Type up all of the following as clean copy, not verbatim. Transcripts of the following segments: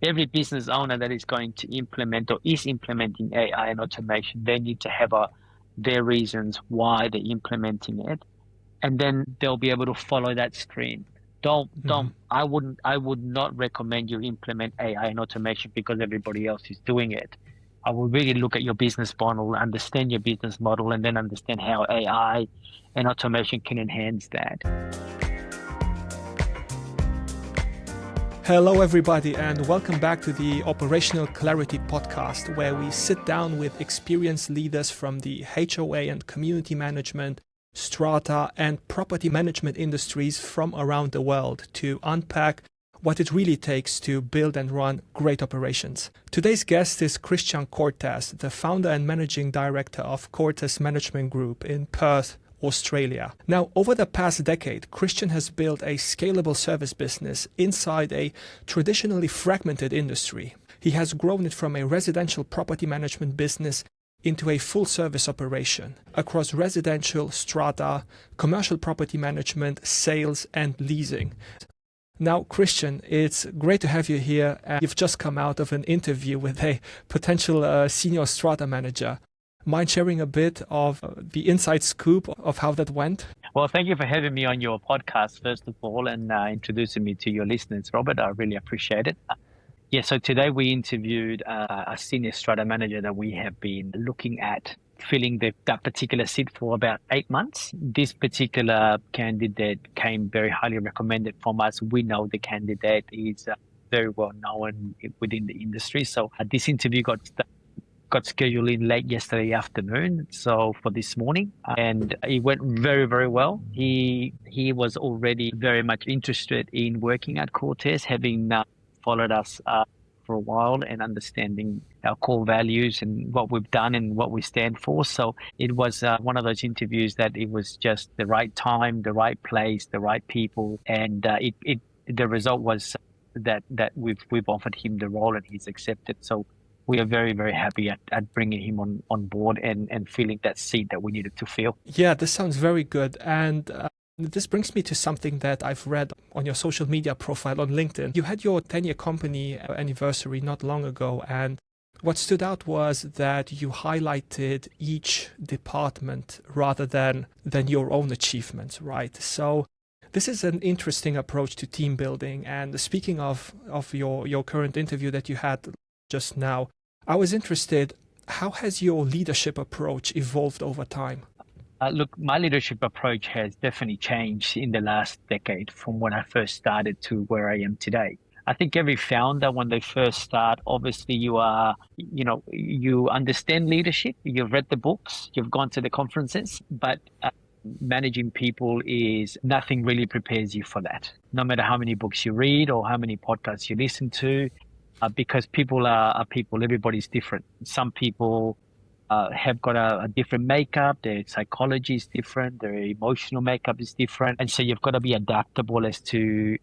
every business owner that is going to implement or is implementing AI and automation, they need to have their reasons why they're implementing it, and then they'll be able to follow that stream. Hmm. I would not recommend you implement AI and automation because everybody else is doing it. I will really look at your business model, understand your business model, and then understand how AI and automation can enhance that. Hello, everybody, and welcome back to the Operational Clarity podcast, where we sit down with experienced leaders from the HOA and community management, strata, and property management industries from around the world to unpack what it really takes to build and run great operations. Today's guest is Cristian Cortes, the founder and managing director of Cortes Management Group in Perth, Australia. Now, over the past decade, Cristian has built a scalable service business inside a traditionally fragmented industry. He has grown it from a residential property management business into a full-service operation across residential, strata, commercial property management, sales, and leasing. Now, Cristian, it's great to have you here. You've just come out of an interview with a potential senior strata manager. Mind sharing a bit of the inside scoop of how that went? Well, thank you for having me on your podcast, first of all, and introducing me to your listeners, Robert. I really appreciate it. Yeah, so today we interviewed a senior strata manager that we have been looking at filling that particular seat for about 8 months. This particular candidate came very highly recommended from us. We know the candidate is very well known within the industry. So this interview got scheduled in late yesterday afternoon, so for this morning, and it went very, very well. He was already very much interested in working at Cortes, having followed us for a while and understanding our core values and what we've done and what we stand for. So it was one of those interviews that it was just the right time, the right place, the right people, and the result was that we've offered him the role and he's accepted. So we are very, very happy at bringing him on board and filling that seat that we needed to fill. Yeah, this sounds very good. And this brings me to something that I've read on your social media profile on LinkedIn. You had your 10-year company anniversary not long ago, and what stood out was that you highlighted each department rather than your own achievements, right? So this is an interesting approach to team building. And speaking of your current interview that you had just now, I was interested, how has your leadership approach evolved over time? Look, my leadership approach has definitely changed in the last decade from when I first started to where I am today. I think every founder, when they first start, obviously you understand leadership, you've read the books, you've gone to the conferences, but managing people is nothing really prepares you for that. No matter how many books you read or how many podcasts you listen to, because people are people. Everybody's different. Some people have got a different makeup. Their psychology is different. Their emotional makeup is different, and so you've got to be adaptable as to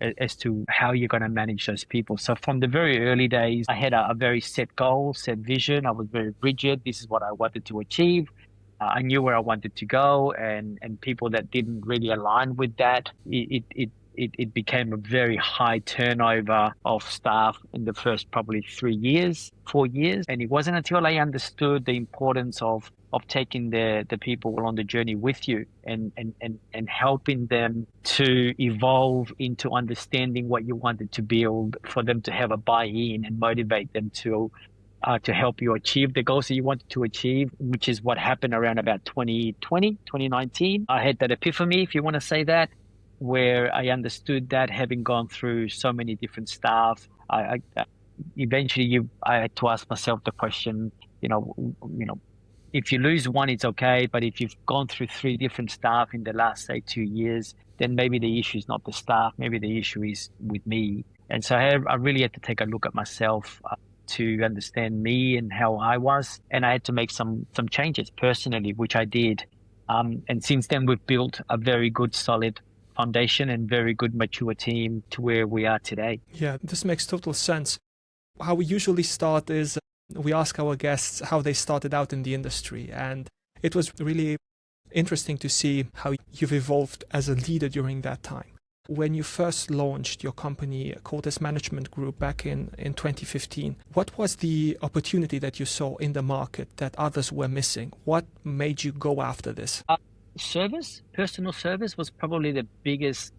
how you're going to manage those people. So from the very early days, I had a very set goal, set vision. I was very rigid. This is what I wanted to achieve. I knew where I wanted to go, and people that didn't really align with that, it became a very high turnover of staff in the first probably 3 years, 4 years. And it wasn't until I understood the importance of taking the people on the journey with you and helping them to evolve into understanding what you wanted to build, for them to have a buy-in and motivate them to help you achieve the goals that you wanted to achieve, which is what happened around about 2020, 2019. I had that epiphany, if you want to say that, where I understood that, having gone through so many different staff, I eventually I had to ask myself the question, if you lose one, it's okay, but if you've gone through three different staff in the last, say, 2 years, then maybe the issue is not the staff, maybe the issue is with me. And so I really had to take a look at myself to understand me and how I was, and I had to make some changes personally, which I did. And since then, we've built a very good, solid foundation and very good mature team to where we are today. Yeah, this makes total sense. How we usually start is we ask our guests how they started out in the industry, and it was really interesting to see how you've evolved as a leader during that time. When you first launched your company, Cortes Management Group, back in 2015, what was the opportunity that you saw in the market that others were missing? What made you go after this? Personal service was probably the biggest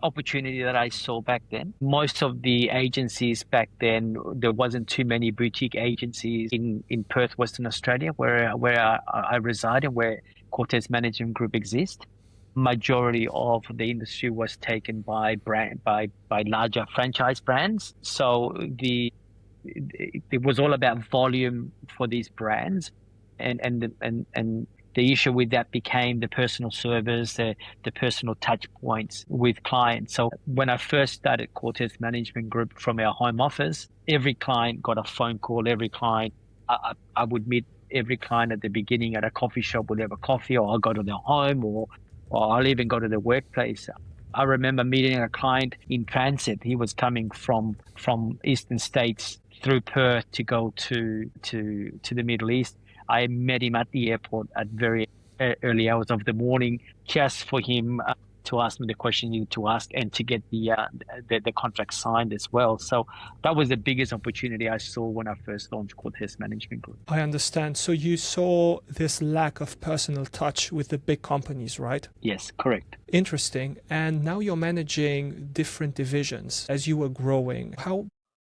opportunity that I saw back then. Most of the agencies back then, there wasn't too many boutique agencies in Perth, Western Australia, where I reside and where Cortes Management Group exists. Majority of the industry was taken by larger franchise brands. So it was all about volume for these brands, and the issue with that became the personal service, the personal touch points with clients. So when I first started Cortes Management Group from our home office, every client got a phone call. Every client, I would meet every client at the beginning at a coffee shop. We'd have a coffee, or I'll go to their home, or I'll even go to the workplace. I remember meeting a client in transit. He was coming from eastern states through Perth to go to the Middle East. I met him at the airport at very early hours of the morning, just for him to ask me the question he needed to ask, and to get the contract signed as well. So that was the biggest opportunity I saw when I first launched Cortes Management Group. I understand. So you saw this lack of personal touch with the big companies, right? Yes, correct. Interesting. And now you're managing different divisions as you were growing. How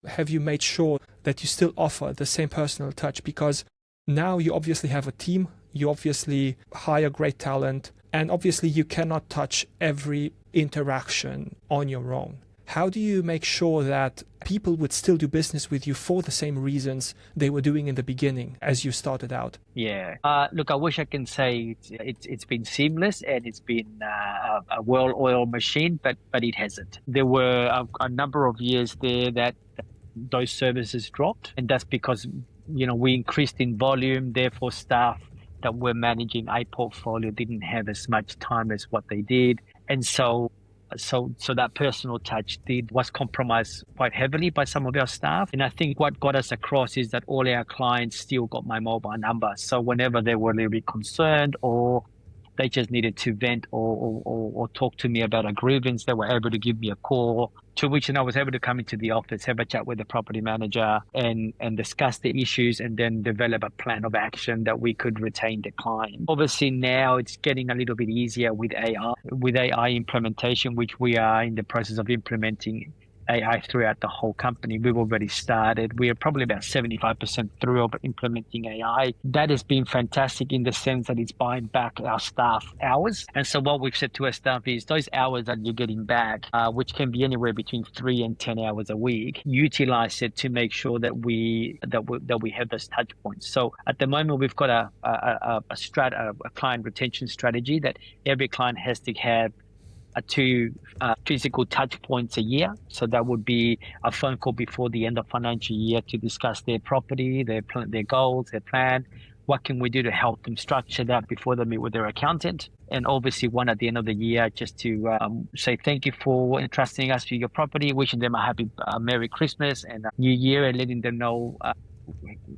have you made sure that you still offer the same personal touch? Because now you obviously have a team, you obviously hire great talent, and obviously you cannot touch every interaction on your own. How do you make sure that people would still do business with you for the same reasons they were doing in the beginning as you started out? Yeah. Look, I wish I can say it's been seamless and it's been a well-oiled machine, but it hasn't. There were a number of years there that those services dropped, and that's because we increased in volume. Therefore, staff that were managing a portfolio didn't have as much time as what they did, and so that personal touch was compromised quite heavily by some of our staff. And I think what got us across is that all our clients still got my mobile number. So whenever they were a little bit concerned, or they just needed to vent or talk to me about a grievance, they were able to give me a call, to which I was able to come into the office, have a chat with the property manager, and discuss the issues, and then develop a plan of action that we could retain the client. Obviously now it's getting a little bit easier with AI implementation, which we are in the process of implementing AI throughout the whole company. We've already started. We are probably about 75% through of implementing AI. That has been fantastic in the sense that it's buying back our staff hours. And so what we've said to our staff is those hours that you're getting back, which can be anywhere between 3 and 10 hours a week, utilize it to make sure that we have those touch points. So at the moment, we've got a client retention strategy that every client has to have two physical touch points a year. So that would be a phone call before the end of financial year to discuss their property, their goals, their plan. What can we do to help them structure that before they meet with their accountant? And obviously one at the end of the year, just to say thank you for entrusting us with your property, wishing them a happy Merry Christmas and a New Year, and letting them know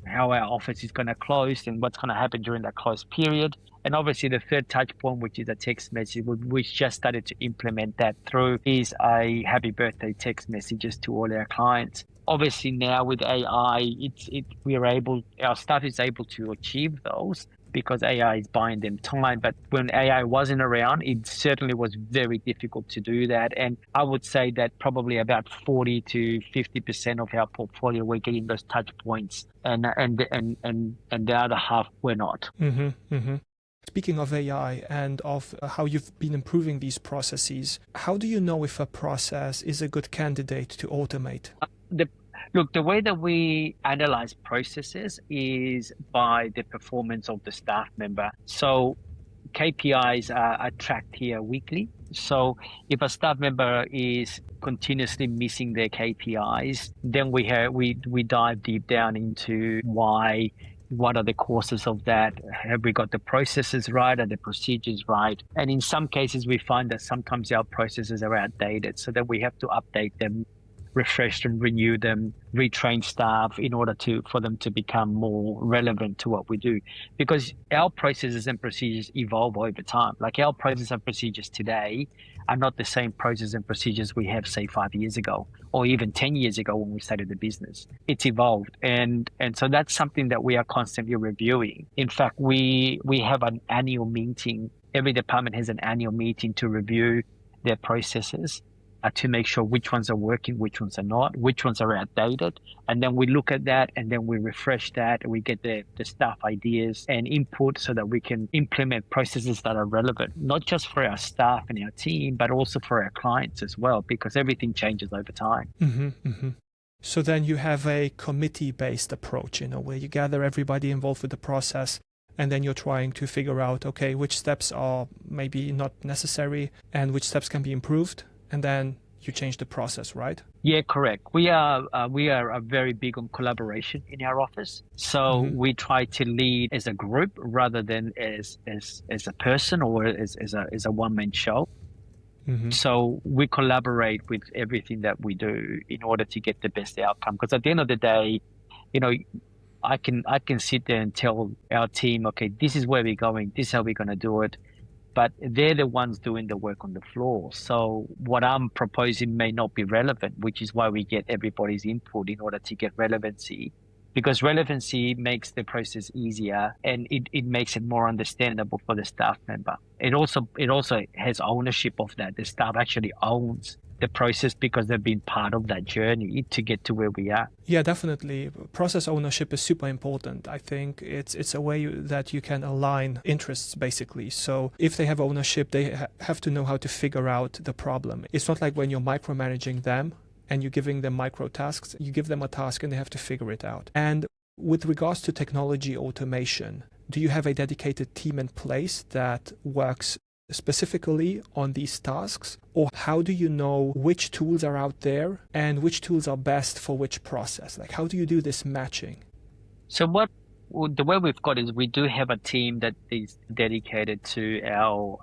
how our office is going to close and what's going to happen during that close period. And obviously the third touch point, which is a text message, we just started to implement that through, is a happy birthday text messages to all our clients. Obviously now with AI, our staff is able to achieve those because AI is buying them time. But when AI wasn't around, it certainly was very difficult to do that. And I would say that probably about 40 to 50% of our portfolio were getting those touch points, and the other half were not. Mm-hmm, mm-hmm. Speaking of AI and of how you've been improving these processes, how do you know if a process is a good candidate to automate? Look, the way that we analyze processes is by the performance of the staff member. So KPIs are tracked here weekly. So if a staff member is continuously missing their KPIs, then we dive deep down into why. What are the causes of that? Have we got the processes right? Are the procedures right? And in some cases, we find that sometimes our processes are outdated, so that we have to update them refresh them, renew them, retrain staff in order for them to become more relevant to what we do. Because our processes and procedures evolve over time. Like our processes and procedures today are not the same processes and procedures we have, say, 5 years ago or even 10 years ago when we started the business. It's evolved. And so that's something that we are constantly reviewing. In fact, we have an annual meeting. Every department has an annual meeting to review their processes, to make sure which ones are working, which ones are not, which ones are outdated. And then we look at that and then we refresh that and we get the staff ideas and input so that we can implement processes that are relevant, not just for our staff and our team, but also for our clients as well, because everything changes over time. So then you have a committee-based approach, where you gather everybody involved with the process, and then you're trying to figure out, okay, which steps are maybe not necessary and which steps can be improved. And then you change the process, right? Yeah, correct. We are very big on collaboration in our office. So we try to lead as a group rather than as a person or as a one-man show. So we collaborate with everything that we do in order to get the best outcome. Because at the end of the day, I can sit there and tell our team, okay, this is where we're going, this is how we're going to do it. But they're the ones doing the work on the floor. So what I'm proposing may not be relevant, which is why we get everybody's input in order to get relevancy. Because relevancy makes the process easier and it makes it more understandable for the staff member. It also has ownership of that. The staff actually owns the process because they've been part of that journey to get to where we are. Yeah, definitely. Process ownership is super important. I think it's a way that you can align interests, basically. So if they have ownership, they have to know how to figure out the problem. It's not like when you're micromanaging them and you're giving them micro tasks. You give them a task and they have to figure it out. And with regards to technology automation, do you have a dedicated team in place that works specifically on these tasks? Or how do you know which tools are out there and which tools are best for which process? Like, how do you do this matching? So the way we've got is we do have a team that is dedicated to our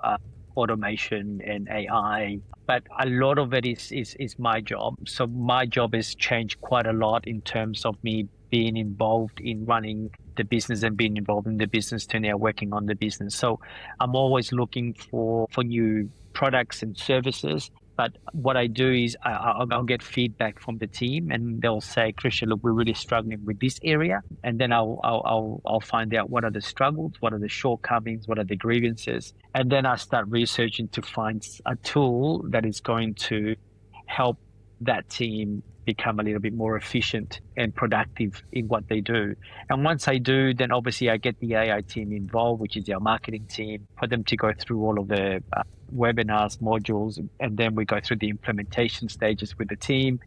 automation and AI, but a lot of it is my job. So my job has changed quite a lot in terms of me being involved in running the business and being involved in the business to now working on the business. So I'm always looking for new products and services. But what I do is I'll get feedback from the team and they'll say, Cristian, look, we're really struggling with this area. And then I'll find out what are the struggles, what are the shortcomings, what are the grievances. And then I start researching to find a tool that is going to help that team become a little bit more efficient and productive in what they do. And once I do, then obviously I get the AI team involved, which is our marketing team, for them to go through all of the webinars, modules, and then we go through the implementation stages with the team.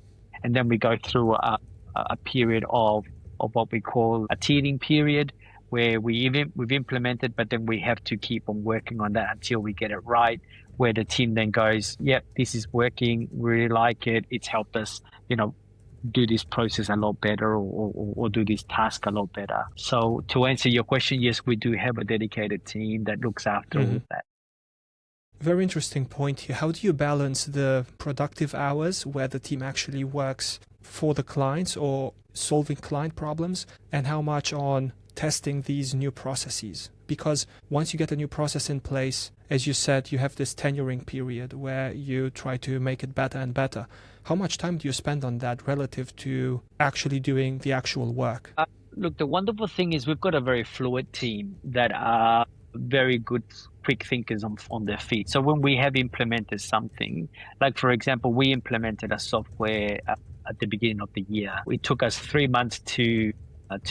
And then we go through a period of what we call a teething period, where we've implemented, but then we have to keep on working on that until we get it right, where the team then goes, yep, this is working, really like it, it's helped us, do this process a lot better or do this task a lot better. So to answer your question, yes, we do have a dedicated team that looks after all of that. Very interesting point here. How do you balance the productive hours where the team actually works for the clients or solving client problems, and how much on testing these new processes? Because once you get a new process in place, as you said, you have this tenuring period where you try to make it better and better. How much time do you spend on that relative to actually doing the actual work? Look, the wonderful thing is we've got a very fluid team that are very good, quick thinkers on their feet. So when we have implemented something, like for example, we implemented a software at the beginning of the year. It took us 3 months to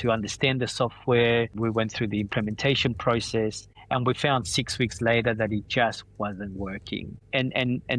understand the software. We went through the implementation process, and we found 6 weeks later that it just wasn't working. And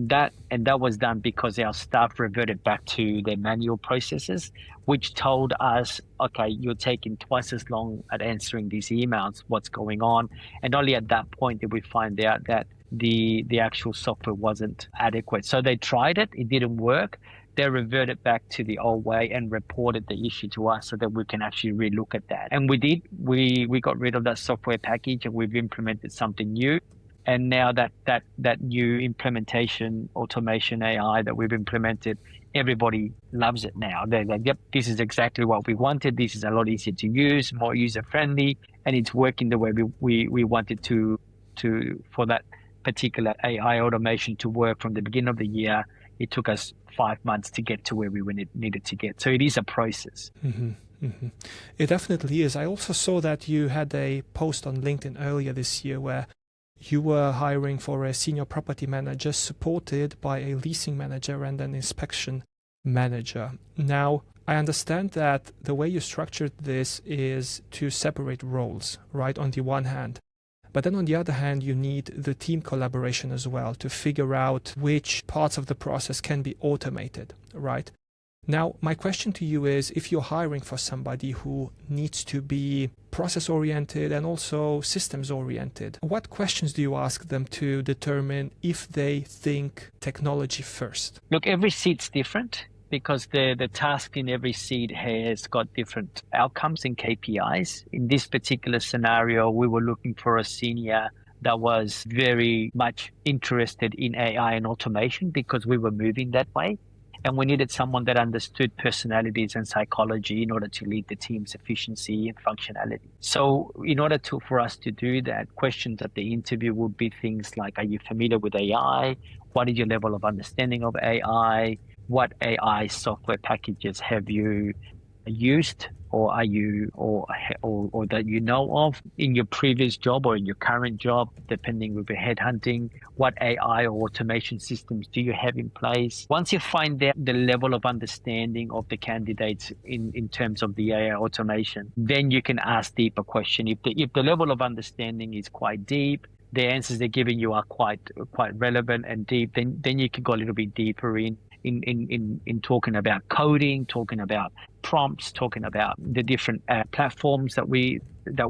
that was done because our staff reverted back to their manual processes, which told us, okay, you're taking twice as long at answering these emails, what's going on? And only at that point did we find out that the actual software wasn't adequate. So they tried it, it didn't work. They reverted back to the old way and reported the issue to us so that we can actually relook at that. And we did. We got rid of that software package and we've implemented something new. And now that new implementation, automation AI that we've implemented everybody loves it now. They're like, yep, this is exactly what we wanted. This is a lot easier to use, more user friendly, and it's working the way we wanted to for that particular AI automation to work from the beginning of the year. It took us 5 months to get to where we needed to get. So it is a process. Mm-hmm. Mm-hmm. It definitely is. I also saw that you had a post on LinkedIn earlier this year where you were hiring for a senior property manager supported by a leasing manager and an inspection manager. Now, I understand that the way you structured this is to separate roles, right, on the one hand. But then on the other hand, you need the team collaboration as well to figure out which parts of the process can be automated, right? Now, my question to you is, if you're hiring for somebody who needs to be process-oriented and also systems-oriented, what questions do you ask them to determine if they think technology first? Look, every seat's different because the task in every seat has got different outcomes and KPIs. In this particular scenario, we were looking for a senior that was very much interested in AI and automation because we were moving that way. And we needed someone that understood personalities and psychology in order to lead the team's efficiency and functionality. So in order for us to do that, questions at the interview would be things like, are you familiar with AI? What is your level of understanding of AI? What AI software packages have you used or are you or that you know of in your previous job or in your current job, depending with your headhunting? What AI or automation systems do you have in place? Once you find out the level of understanding of the candidates in terms of the AI automation, then you can ask deeper question. If the level of understanding is quite deep, the answers they're giving you are quite relevant and deep, then you can go a little bit deeper in talking about coding, talking about prompts, talking about the different platforms that we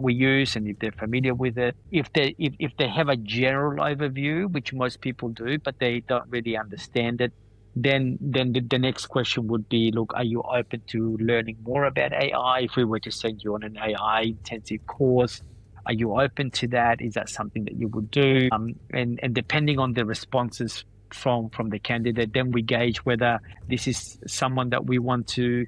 use and if they're familiar with it. If they have a general overview, which most people do, but they don't really understand it, then the next question would be, look, are you open to learning more about AI? If we were to send you on an AI intensive course, are you open to that? Is that something that you would do? And depending on the responses from the candidate, then we gauge whether this is someone that we want to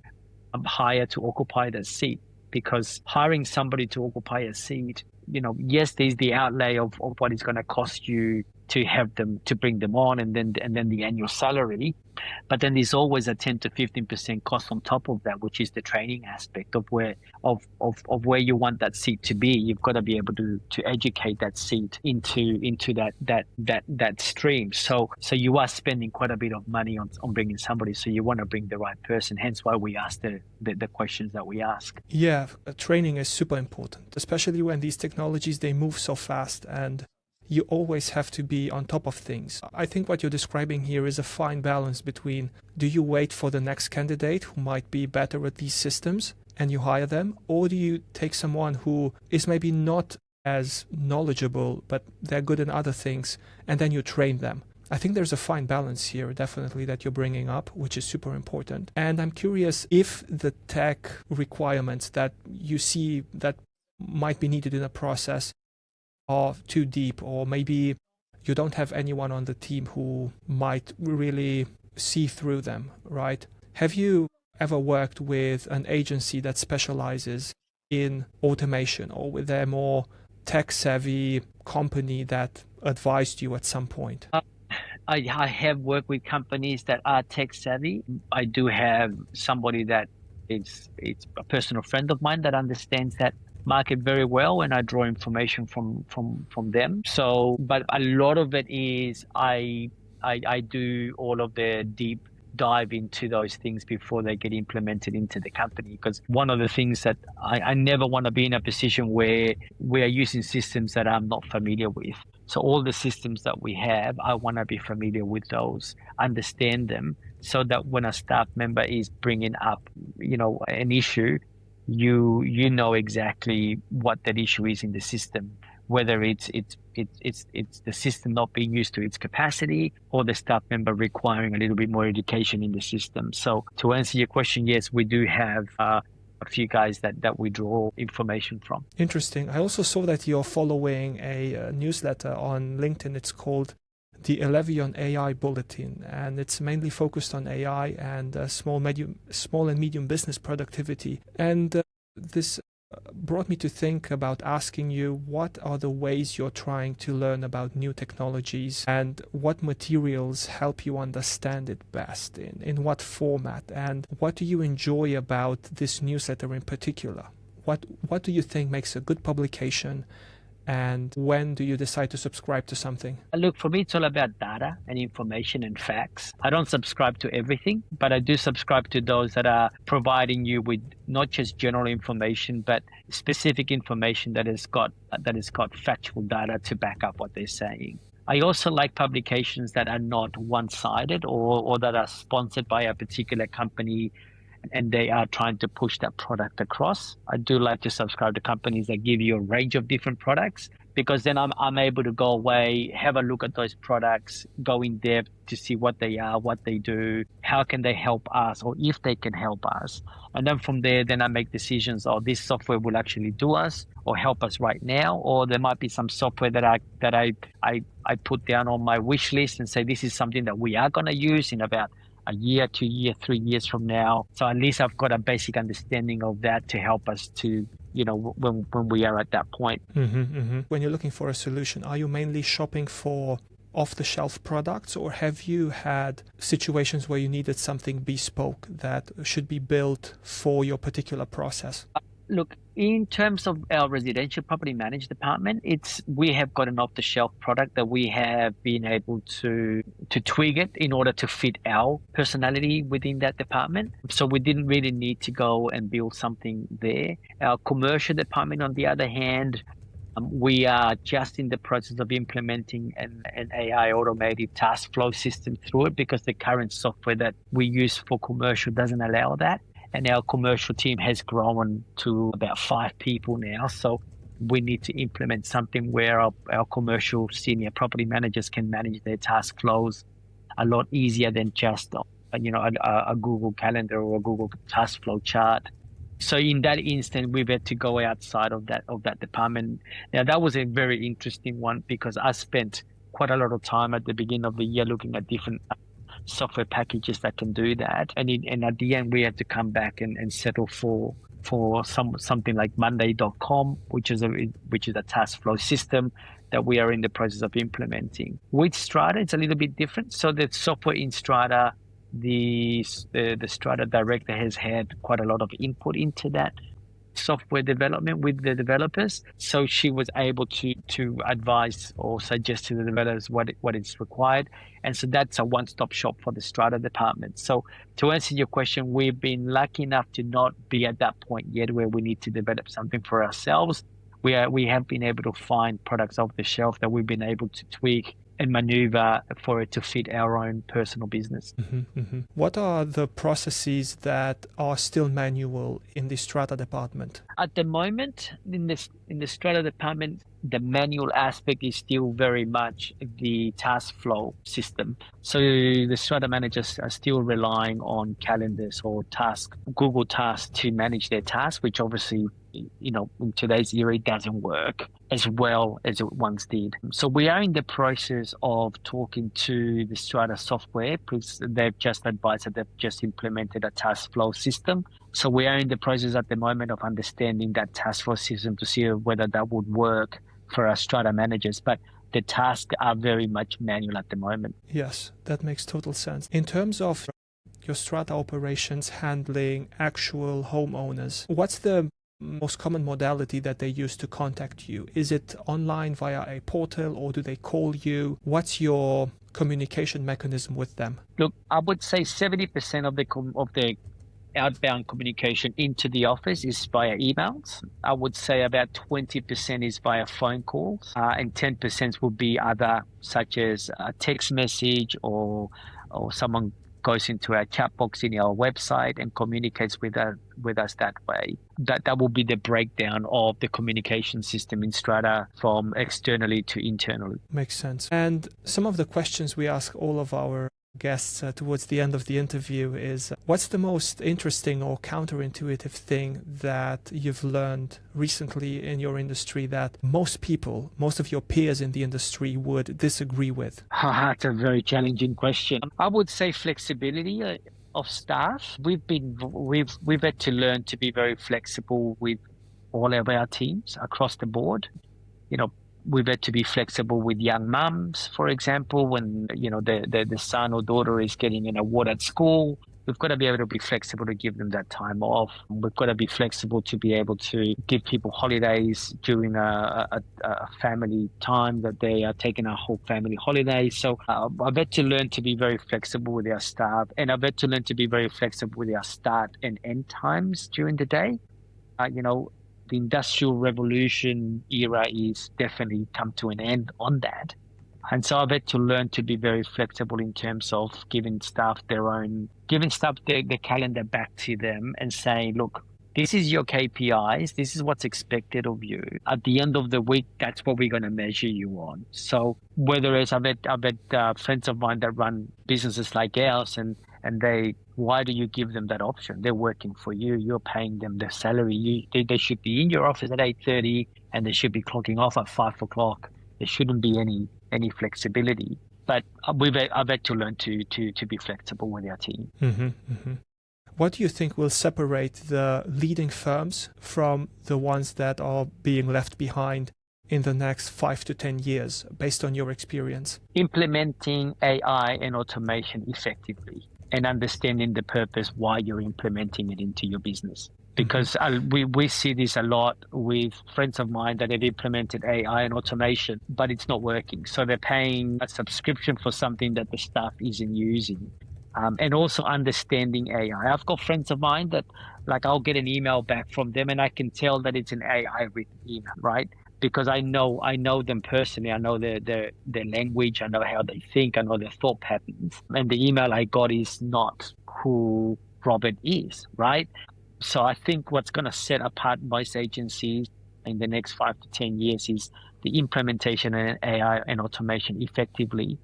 hire to occupy that seat. Because hiring somebody to occupy a seat, yes, there's the outlay of what it's going to cost you to have them, to bring them on, and then the annual salary. But then there's always a 10 to 15% cost on top of that, which is the training aspect of where you want that seat to be. You've got to be able to educate that seat into that stream. So you are spending quite a bit of money on bringing somebody. So you want to bring the right person. Hence why we ask the questions that we ask. Yeah, training is super important, especially when these technologies, they move so fast and you always have to be on top of things. I think what you're describing here is a fine balance between, do you wait for the next candidate who might be better at these systems and you hire them, or do you take someone who is maybe not as knowledgeable, but they're good in other things, and then you train them? I think there's a fine balance here, definitely, that you're bringing up, which is super important. And I'm curious if the tech requirements that you see that might be needed in a process are too deep, or maybe you don't have anyone on the team who might really see through them, right? Have you ever worked with an agency that specializes in automation, or with a more tech-savvy company that advised you at some point? I have worked with companies that are tech savvy. I do have somebody that it's a personal friend of mine that understands that market very well, and I draw information from them. So, but a lot of it is I do all of the deep dive into those things before they get implemented into the company, because one of the things that I never want to be in a position where we are using systems that I'm not familiar with. So all the systems that we have, I want to be familiar with those, understand them, so that when a staff member is bringing up, an issue, you know exactly what that issue is in the system, whether it's the system not being used to its capacity, or the staff member requiring a little bit more education in the system. So to answer your question, yes, we do have a few guys that we draw information from. Interesting. I also saw that you're following a newsletter on LinkedIn. It's called the Elevion AI Bulletin, and it's mainly focused on AI and small and medium business productivity. And this brought me to think about asking you, what are the ways you're trying to learn about new technologies, and what materials help you understand it best, in what format, and what do you enjoy about this newsletter in particular? What do you think makes a good publication, and when do you decide to subscribe to something? Look, for me, it's all about data and information and facts. I don't subscribe to everything, but I do subscribe to those that are providing you with not just general information, but specific information that has got factual data to back up what they're saying. I also like publications that are not one-sided or that are sponsored by a particular company and they are trying to push that product across. I do like to subscribe to companies that give you a range of different products, because then I'm able to go away, have a look at those products, go in depth to see what they are, what they do, how can they help us, or if they can help us. And then from there, then I make decisions, oh, this software will actually do us or help us right now, or there might be some software that I put down on my wish list and say, this is something that we are going to use in about a year, 2 years, 3 years from now. So at least I've got a basic understanding of that to help us to, when we are at that point. When you're looking for a solution, are you mainly shopping for off-the-shelf products, or have you had situations where you needed something bespoke that should be built for your particular process? Look, in terms of our residential property management department, we have got an off-the-shelf product that we have been able to tweak it in order to fit our personality within that department. So we didn't really need to go and build something there. Our commercial department, on the other hand, we are just in the process of implementing an AI automated task flow system through it, because the current software that we use for commercial doesn't allow that. And our commercial team has grown to about 5 people now. So we need to implement something where our commercial senior property managers can manage their task flows a lot easier than just a Google Calendar or a Google task flow chart. So in that instance, we've had to go outside of that department. Now, that was a very interesting one, because I spent quite a lot of time at the beginning of the year looking at different software packages that can do that, and at the end we had to come back and settle for something like Monday.com, which is a task flow system that we are in the process of implementing. With Strata, it's a little bit different. So the software in Strata, the Strata director has had quite a lot of input into that software development with the developers, so she was able to advise or suggest to the developers what is required, and so that's a one-stop shop for the Strata department. So to answer your question, we've been lucky enough to not be at that point yet where we need to develop something for ourselves. We have been able to find products off the shelf that we've been able to tweak and maneuver for it to fit our own personal business. What are the processes that are still manual in the Strata department? At the moment, in the Strata department, the manual aspect is still very much the task flow system. So the Strata managers are still relying on calendars or Google Tasks to manage their tasks, which obviously, in today's era, it doesn't work as well as it once did. So we are in the process of talking to the Strata software, because they've just advised that they've just implemented a task flow system. So we are in the process at the moment of understanding that task flow system to see whether that would work for our Strata managers. But the tasks are very much manual at the moment. Yes, that makes total sense. In terms of your Strata operations handling actual homeowners, what's the most common modality that they use to contact you? Is it online via a portal, or do they call you? What's your communication mechanism with them? Look, I would say 70% of the outbound communication into the office is via emails. I would say about 20% is via phone calls, and 10% will be other, such as a text message, or someone goes into our chat box in our website and communicates with us that way. That will be the breakdown of the communication system in Strata from externally to internally. Makes sense. And some of the questions we ask all of our guests towards the end of the interview is what's the most interesting or counterintuitive thing that you've learned recently in your industry that most people, most of your peers in the industry would disagree with? That's a very challenging question. I would say flexibility of staff. We've had to learn to be very flexible with all of our teams across the board. You know, we've had to be flexible with young mums, for example, when, the son or daughter is getting an award at school. We've got to be able to be flexible to give them that time off. We've got to be flexible to be able to give people holidays during a family time that they are taking a whole family holiday. So I've had to learn to be very flexible with our staff, and I've had to learn to be very flexible with our start and end times during the day. The industrial revolution era is definitely come to an end on that. And so I've had to learn to be very flexible in terms of giving staff their calendar back to them and saying, look, this is your KPIs. This is what's expected of you. At the end of the week, that's what we're going to measure you on. So whether it's, I've had friends of mine that run businesses like ours, and why do you give them that option? They're working for you. You're paying them their salary. They should be in your office at 8:30 and they should be clocking off at 5 o'clock. There shouldn't be any flexibility. But I've had to learn to be flexible with our team. Mm-hmm, mm-hmm. What do you think will separate the leading firms from the ones that are being left behind in the next 5 to 10 years, based on your experience? Implementing AI and automation effectively and understanding the purpose why you're implementing it into your business. Because we see this a lot with friends of mine that have implemented AI and automation, but it's not working. So they're paying a subscription for something that the staff isn't using. And also understanding AI. I've got friends of mine that, like, I'll get an email back from them and I can tell that it's an AI written email, right? Because I know them personally. I know their language. I know how they think. I know their thought patterns. And the email I got is not who Robert is, right? So I think what's going to set apart most agencies in the next 5 to 10 years is the implementation of AI and automation effectively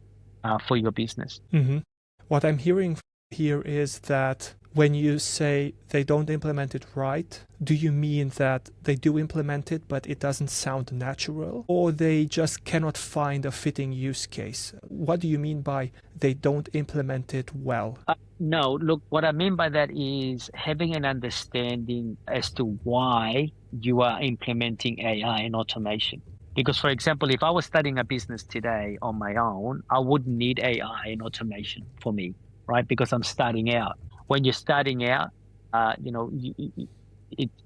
for your business. Mm-hmm. What I'm hearing here is that when you say they don't implement it right, do you mean that they do implement it, but it doesn't sound natural, or they just cannot find a fitting use case? What do you mean by they don't implement it well? No, look, what I mean by that is having an understanding as to why you are implementing AI and automation. Because, for example, if I was starting a business today on my own, I wouldn't need AI and automation for me, right? Because I'm starting out. When you're starting out,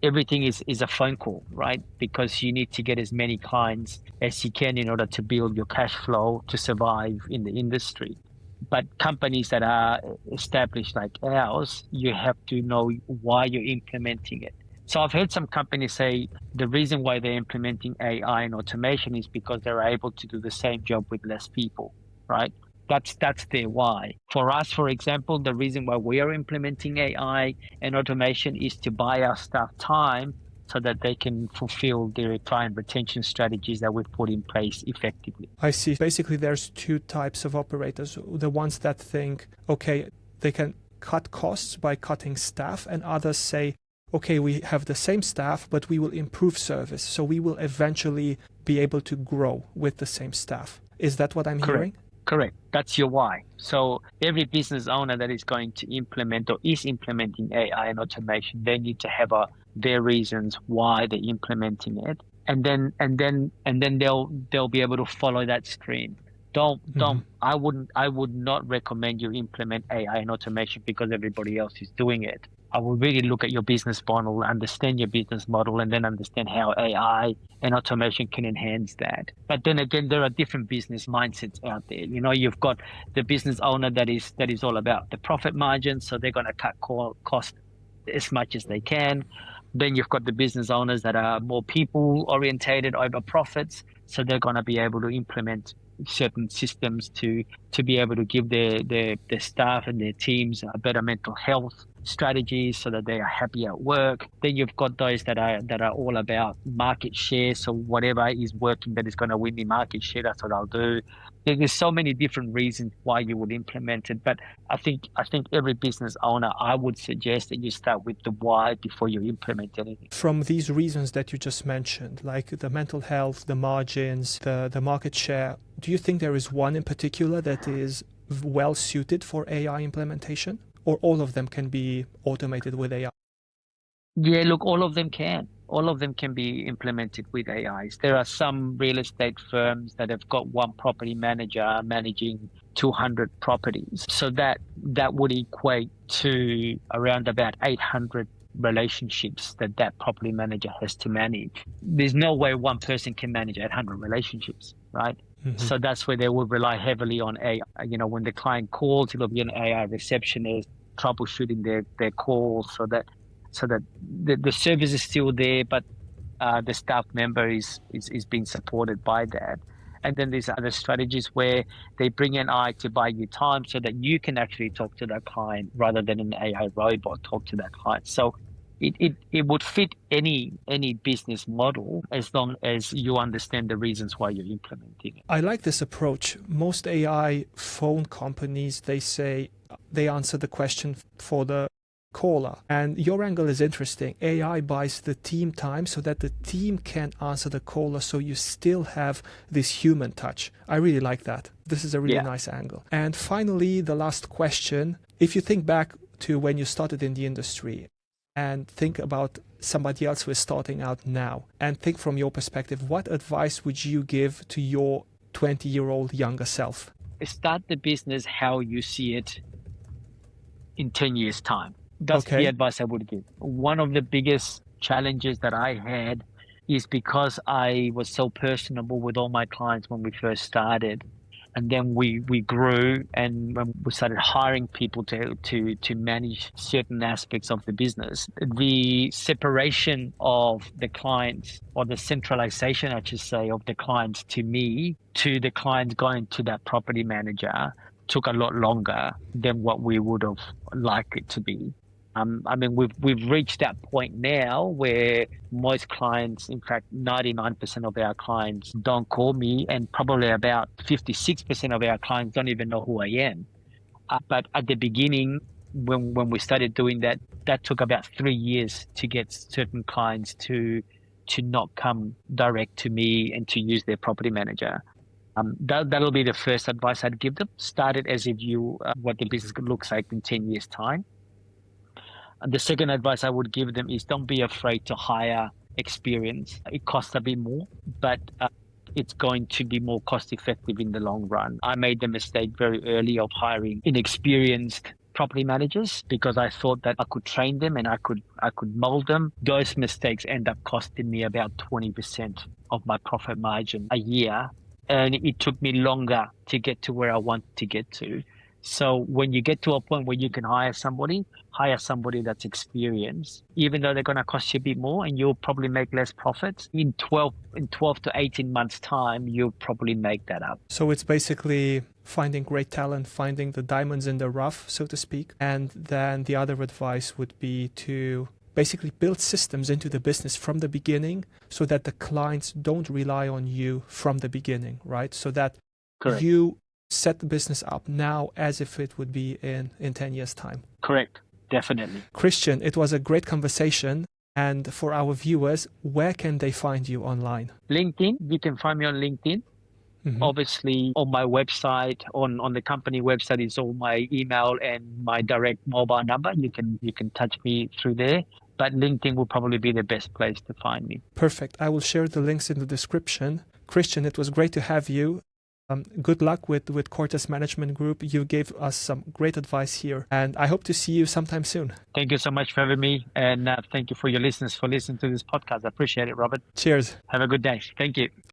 everything is a phone call, right? Because you need to get as many clients as you can in order to build your cash flow to survive in the industry. But companies that are established like ours, you have to know why you're implementing it. So I've heard some companies say the reason why they're implementing AI and automation is because they're able to do the same job with less people, right? That's their why. For us, for example, the reason why we are implementing AI and automation is to buy our staff time so that they can fulfill their client retention strategies that we've put in place effectively. I see. Basically, there's two types of operators. The ones that think, okay, they can cut costs by cutting staff, and others say, okay, we have the same staff, but we will improve service. So we will eventually be able to grow with the same staff. Is that what I'm hearing? Correct. That's your why. So every business owner that is going to implement or is implementing AI and automation, they need to have their reasons why they're implementing it, and then they'll be able to follow that stream. I would not recommend you implement AI and automation because everybody else is doing it. I will really look at your business model, understand your business model, and then understand how AI and automation can enhance that. But then again, there are different business mindsets out there. You've got the business owner that is all about the profit margin, so they're going to cut cost as much as they can. Then you've got the business owners that are more people orientated over profits, so they're going to be able to implement certain systems to to be able to give their staff and their teams a better mental health strategies so that they are happy at work. Then you've got those that are all about market share. So whatever is working that is going to win me market share, that's what I'll do. There's so many different reasons why you would implement it, but I think every business owner, I would suggest that you start with the why before you implement anything. From these reasons that you just mentioned, like the mental health, the margins, the market share, do you think there is one in particular that is well suited for AI implementation? Or all of them can be automated with AI? Yeah, look, all of them can. All of them can be implemented with AIs. There are some real estate firms that have got one property manager managing 200 properties. So that would equate to around about 800 relationships that property manager has to manage. There's no way one person can manage 800 relationships, right? Mm-hmm. So that's where they will rely heavily on AI. When the client calls, it'll be an AI receptionist troubleshooting their calls so that the service is still there, but the staff member is being supported by that. And then there's other strategies where they bring an AI to buy you time so that you can actually talk to that client rather than an AI robot talk to that client. So it would fit any business model as long as you understand the reasons why you're implementing it. I like this approach. Most AI phone companies, they say they answer the question for the caller. And your angle is interesting. AI buys the team time so that the team can answer the caller, so you still have this human touch. I really like that. This is a really nice angle. And finally, the last question. If you think back to when you started in the industry and think about somebody else who is starting out now and think from your perspective, what advice would you give to your 20-year-old younger self? Start the business how you see it in 10 years' time. That's the advice I would give. One of the biggest challenges that I had is because I was so personable with all my clients when we first started. And then we grew, and when we started hiring people to manage certain aspects of the business, the separation of the clients, or the centralization, I should say, of the clients to me, to the clients going to that property manager, took a lot longer than what we would have liked it to be. We've reached that point now where most clients, in fact, 99% of our clients don't call me, and probably about 56% of our clients don't even know who I am. But at the beginning, when we started doing that, that took about 3 years to get certain clients to not come direct to me and to use their property manager. That'll be the first advice I'd give them. Start it as if you what the business looks like in 10 years' time. The second advice I would give them is don't be afraid to hire experience. It costs a bit more, but it's going to be more cost effective in the long run. I made the mistake very early of hiring inexperienced property managers because I thought that I could train them and I could mold them. Those mistakes end up costing me about 20% of my profit margin a year, and it took me longer to get to where I want to get to. So when you get to a point where you can hire somebody that's experienced, even though they're going to cost you a bit more and you'll probably make less profits. In 12 to 18 months time, you'll probably make that up. So it's basically finding great talent, finding the diamonds in the rough, so to speak. And then the other advice would be to basically build systems into the business from the beginning so that the clients don't rely on you from the beginning, right? So that Correct. You set the business up now as if it would be in 10 years' time. Correct. Definitely. Cristian, it was a great conversation. And for our viewers, where can they find you online? LinkedIn. You can find me on LinkedIn. Mm-hmm. Obviously, on my website, on the company website is all my email and my direct mobile number. You can touch me through there. But LinkedIn will probably be the best place to find me. Perfect. I will share the links in the description. Cristian, it was great to have you. Good luck with Cortes Management Group. You gave us some great advice here, and I hope to see you sometime soon. Thank you so much for having me, and thank you for your listeners for listening to this podcast. I appreciate it, Robert. Cheers. Have a good day. Thank you.